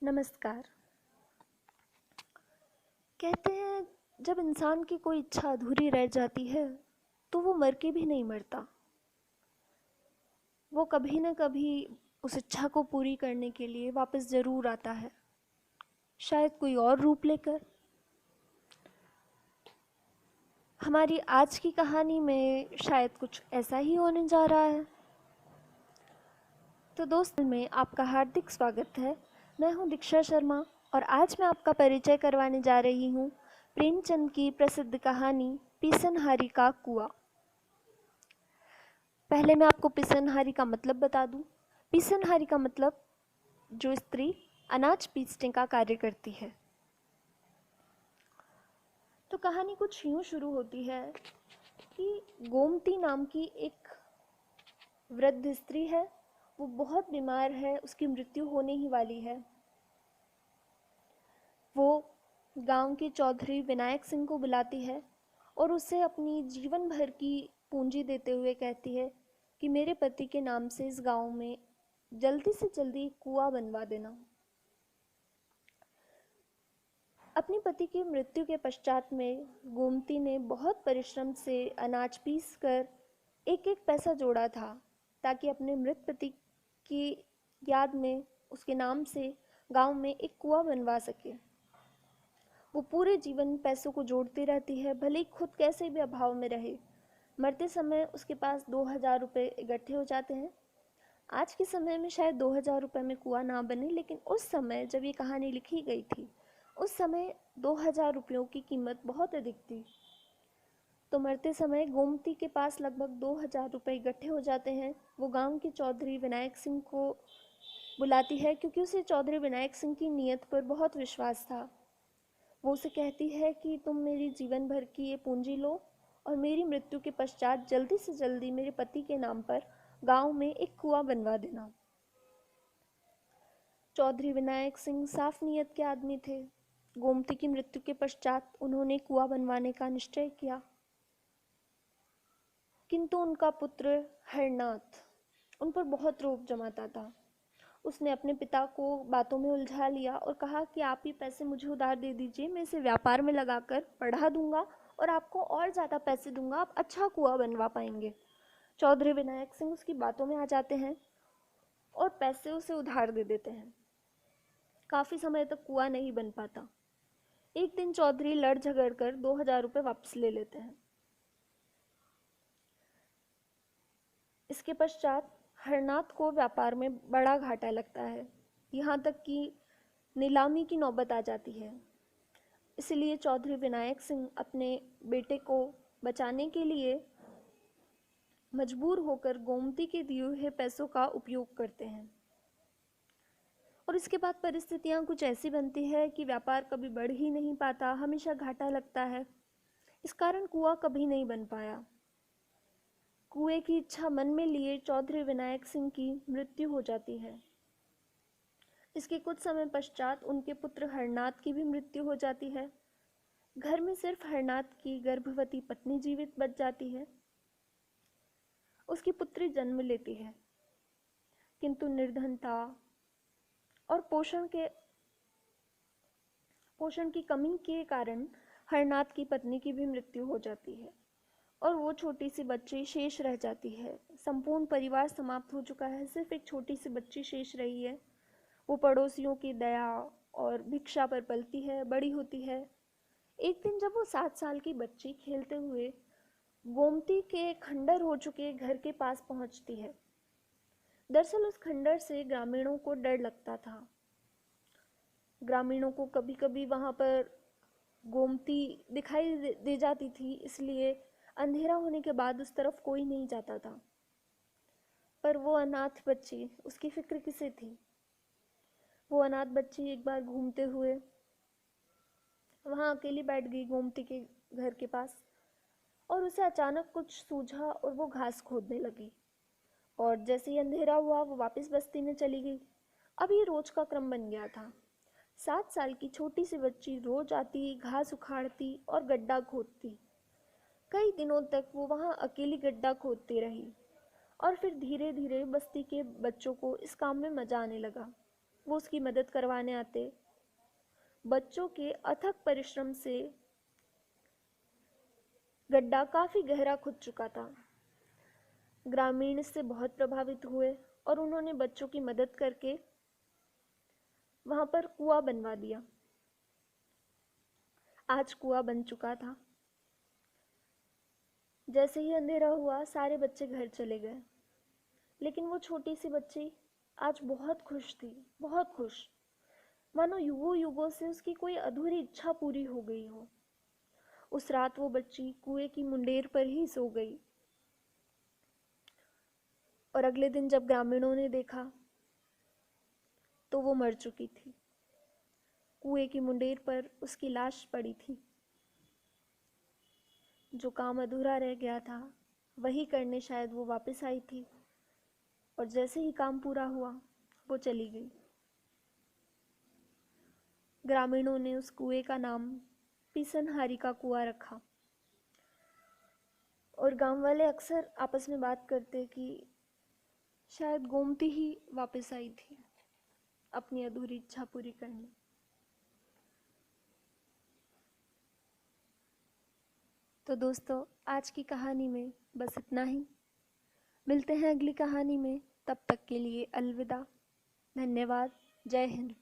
नमस्कार। कहते हैं जब इंसान की कोई इच्छा अधूरी रह जाती है तो वो मर के भी नहीं मरता। वो कभी न कभी उस इच्छा को पूरी करने के लिए वापस ज़रूर आता है, शायद कोई और रूप लेकर। हमारी आज की कहानी में शायद कुछ ऐसा ही होने जा रहा है। तो दोस्त में आपका हार्दिक स्वागत है। मैं हूं दीक्षा शर्मा और आज मैं आपका परिचय करवाने जा रही हूं प्रेमचंद की प्रसिद्ध कहानी पिसनहारी का कुआं। पहले मैं आपको पिसनहारी का मतलब बता दूं। पिसनहारी का मतलब जो स्त्री अनाज पीसने का कार्य करती है। तो कहानी कुछ यूं शुरू होती है कि गोमती नाम की एक वृद्ध स्त्री है। वो बहुत बीमार है, उसकी मृत्यु होने ही वाली है। वो गांव के चौधरी विनायक सिंह को बुलाती है और उसे अपनी जीवन भर की पूंजी देते हुए कहती है कि मेरे पति के नाम से इस गांव में जल्दी से जल्दी कुआं बनवा देना। अपने पति की मृत्यु के पश्चात में गोमती ने बहुत परिश्रम से अनाज पीस कर एक एक पैसा जोड़ा था ताकि अपने मृत पति की याद में उसके नाम से गांव में एक कुआं बनवा सके। वो पूरे जीवन पैसों को जोड़ती रहती है, भले ही खुद कैसे भी अभाव में रहे। मरते समय उसके पास 2000 रुपये इकट्ठे हो जाते हैं। आज के समय में शायद 2000 रुपये में कुआं ना बने, लेकिन उस समय जब ये कहानी लिखी गई थी उस समय 2000 रुपयों की कीमत बहुत अधिक थी। तो मरते समय गोमती के पास लगभग 2000 रुपये इकट्ठे हो जाते हैं। वो गांव के चौधरी विनायक सिंह को बुलाती है क्योंकि उसे चौधरी विनायक सिंह की नीयत पर बहुत विश्वास था। वो उसे कहती है कि तुम मेरी जीवन भर की ये पूंजी लो और मेरी मृत्यु के पश्चात जल्दी से जल्दी मेरे पति के नाम पर गांव में एक कुआं बनवा देना। चौधरी विनायक सिंह साफ नीयत के आदमी थे। गोमती की मृत्यु के पश्चात उन्होंने कुआं बनवाने का निश्चय किया, किंतु उनका पुत्र हरनाथ उन पर बहुत रोब जमाता था। उसने अपने पिता को बातों में उलझा लिया और कहा कि आप ही पैसे मुझे उधार दे दीजिए, मैं इसे व्यापार में लगाकर पढ़ा दूंगा और आपको और ज़्यादा पैसे दूंगा, आप अच्छा कुआं बनवा पाएंगे। चौधरी विनायक सिंह उसकी बातों में आ जाते हैं और पैसे उसे उधार दे देते हैं। काफ़ी समय तक कुआं नहीं बन पाता। एक दिन चौधरी लड़ झगड़ कर 2000 रुपये वापस ले लेते हैं। इसके पश्चात हरनाथ को व्यापार में बड़ा घाटा लगता है, यहाँ तक कि नीलामी की नौबत आ जाती है। इसलिए चौधरी विनायक सिंह अपने बेटे को बचाने के लिए मजबूर होकर गोमती के दिए हुए पैसों का उपयोग करते हैं। और इसके बाद परिस्थितियां कुछ ऐसी बनती है कि व्यापार कभी बढ़ ही नहीं पाता, हमेशा घाटा लगता है। इस कारण कुआं कभी नहीं बन पाया। कुएं की इच्छा मन में लिए चौधरी विनायक सिंह की मृत्यु हो जाती है। इसके कुछ समय पश्चात उनके पुत्र हरनाथ की भी मृत्यु हो जाती है। घर में सिर्फ हरनाथ की गर्भवती पत्नी जीवित बच जाती है। उसकी पुत्री जन्म लेती है, किंतु निर्धनता और पोषण की कमी के कारण हरनाथ की पत्नी की भी मृत्यु हो जाती है और वो छोटी सी बच्ची शेष रह जाती है। संपूर्ण परिवार समाप्त हो चुका है, सिर्फ एक छोटी सी बच्ची शेष रही है। वो पड़ोसियों की दया और भिक्षा पर पलती है, बड़ी होती है। एक दिन जब वो 7 साल की बच्ची खेलते हुए गोमती के खंडर हो चुके घर के पास पहुंचती है। दरअसल उस खंडर से ग्रामीणों को डर लगता था। ग्रामीणों को कभी कभी वहां पर गोमती दिखाई दे जाती थी, इसलिए अंधेरा होने के बाद उस तरफ कोई नहीं जाता था। पर वो अनाथ बच्ची, उसकी फिक्र किसे थी। वो अनाथ बच्ची एक बार घूमते हुए वहां अकेली बैठ गई गोमती के घर के पास और उसे अचानक कुछ सूझा और वो घास खोदने लगी। और जैसे ही अंधेरा हुआ वो वापस बस्ती में चली गई। अब ये रोज का क्रम बन गया था। 7 साल की छोटी सी बच्ची रोज आती, घास उखाड़ती और गड्ढा खोदती। कई दिनों तक वो वहाँ अकेली गड्ढा खोदती रही और फिर धीरे धीरे बस्ती के बच्चों को इस काम में मजा आने लगा। वो उसकी मदद करवाने आते। बच्चों के अथक परिश्रम से गड्ढा काफ़ी गहरा खुद चुका था। ग्रामीण इससे बहुत प्रभावित हुए और उन्होंने बच्चों की मदद करके वहाँ पर कुआं बनवा दिया। आज कुआं बन चुका था। जैसे ही अंधेरा हुआ सारे बच्चे घर चले गए, लेकिन वो छोटी सी बच्ची आज बहुत खुश थी, बहुत खुश, मानो युगों युगों से उसकी कोई अधूरी इच्छा पूरी हो गई हो। उस रात वो बच्ची कुएं की मुंडेर पर ही सो गई और अगले दिन जब ग्रामीणों ने देखा तो वो मर चुकी थी। कुएं की मुंडेर पर उसकी लाश पड़ी थी। जो काम अधूरा रह गया था वही करने शायद वो वापस आई थी, और जैसे ही काम पूरा हुआ वो चली गई। ग्रामीणों ने उस कुएं का नाम पिसनहारी का कुआं रखा। और गांव वाले अक्सर आपस में बात करते कि शायद गोमती ही वापस आई थी अपनी अधूरी इच्छा पूरी करने। तो दोस्तों, आज की कहानी में बस इतना ही। मिलते हैं अगली कहानी में, तब तक के लिए अलविदा। धन्यवाद। जय हिंद।